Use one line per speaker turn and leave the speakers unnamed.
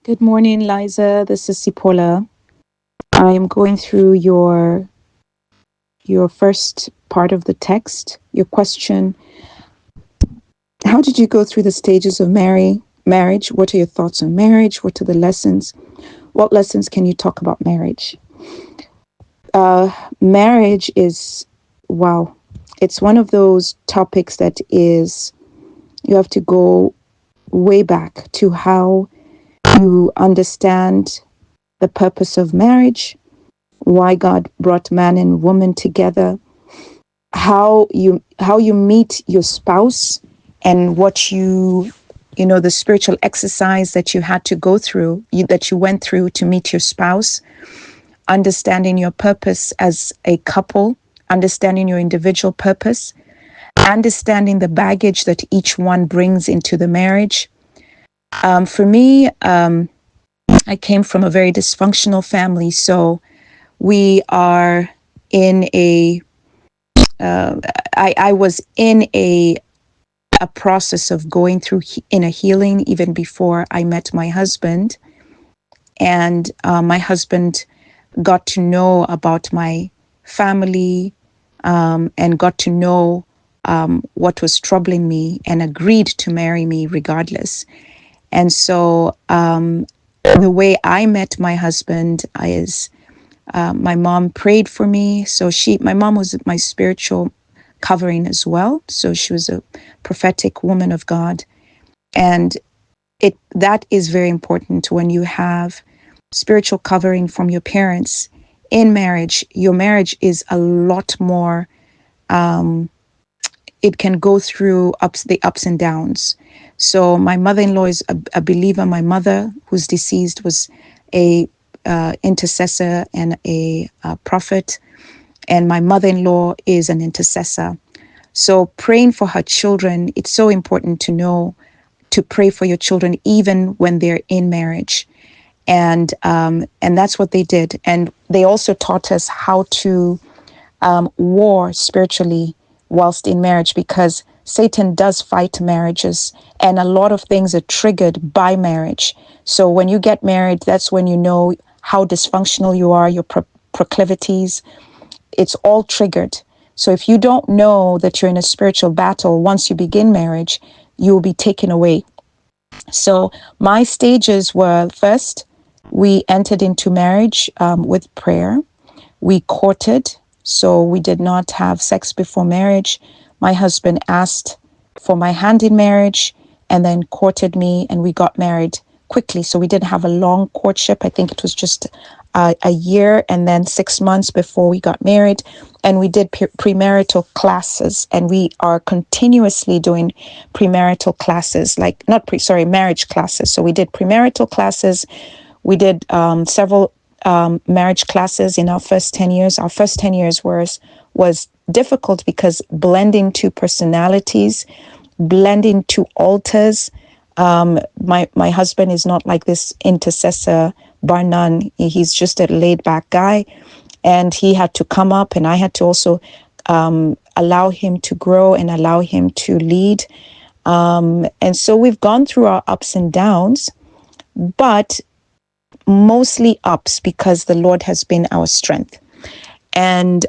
Good morning, Liza. This is Sipola. I am going through your first part of the text. Your question: how did you go through the stages of marriage? What are your thoughts on marriage? What are the lessons? What lessons can you talk about marriage? Marriage is, wow, it's one of those topics that is, you have to go way back to how you understand the purpose of marriage, why God brought man and woman together, how you meet your spouse, and what the spiritual exercise that you had to go through, that you went through to meet your spouse, understanding your purpose as a couple, understanding your individual purpose, understanding the baggage that each one brings into the marriage. For me, I came from a very dysfunctional family, so we are in a I was in a process of going through in a healing even before I met my husband. And my husband got to know about my family, and got to know what was troubling me, and agreed to marry me regardless. And so the way I met my husband is my mom prayed for me. So my mom was my spiritual covering as well. So she was a prophetic woman of God. And that is very important when you have spiritual covering from your parents in marriage. Your marriage is a lot more, it can go through the ups and downs. So my mother-in-law is a believer. My mother, who's deceased, was a intercessor and a prophet, and my mother-in-law is an intercessor. So praying for her children, it's so important to know to pray for your children even when they're in marriage. And that's what they did. And they also taught us how to war spiritually whilst in marriage, because Satan does fight marriages, and a lot of things are triggered by marriage. So when you get married, that's when you know how dysfunctional you are, your proclivities. It's all triggered. So if you don't know that you're in a spiritual battle, once you begin marriage, you will be taken away. So my stages were: first, we entered into marriage with prayer. We courted, so we did not have sex before marriage. My husband asked for my hand in marriage and then courted me, and we got married quickly. So we didn't have a long courtship. I think it was just a year and then 6 months before we got married. And we did premarital classes, and we are continuously doing premarital classes, marriage classes. So we did premarital classes. We did several marriage classes in our first 10 years. Our first 10 years was difficult because blending two personalities, blending two altars. My husband is not like this intercessor, bar none. He's just a laid back guy, and he had to come up, and I had to also allow him to grow and allow him to lead. And so we've gone through our ups and downs, but mostly ups, because the Lord has been our strength. And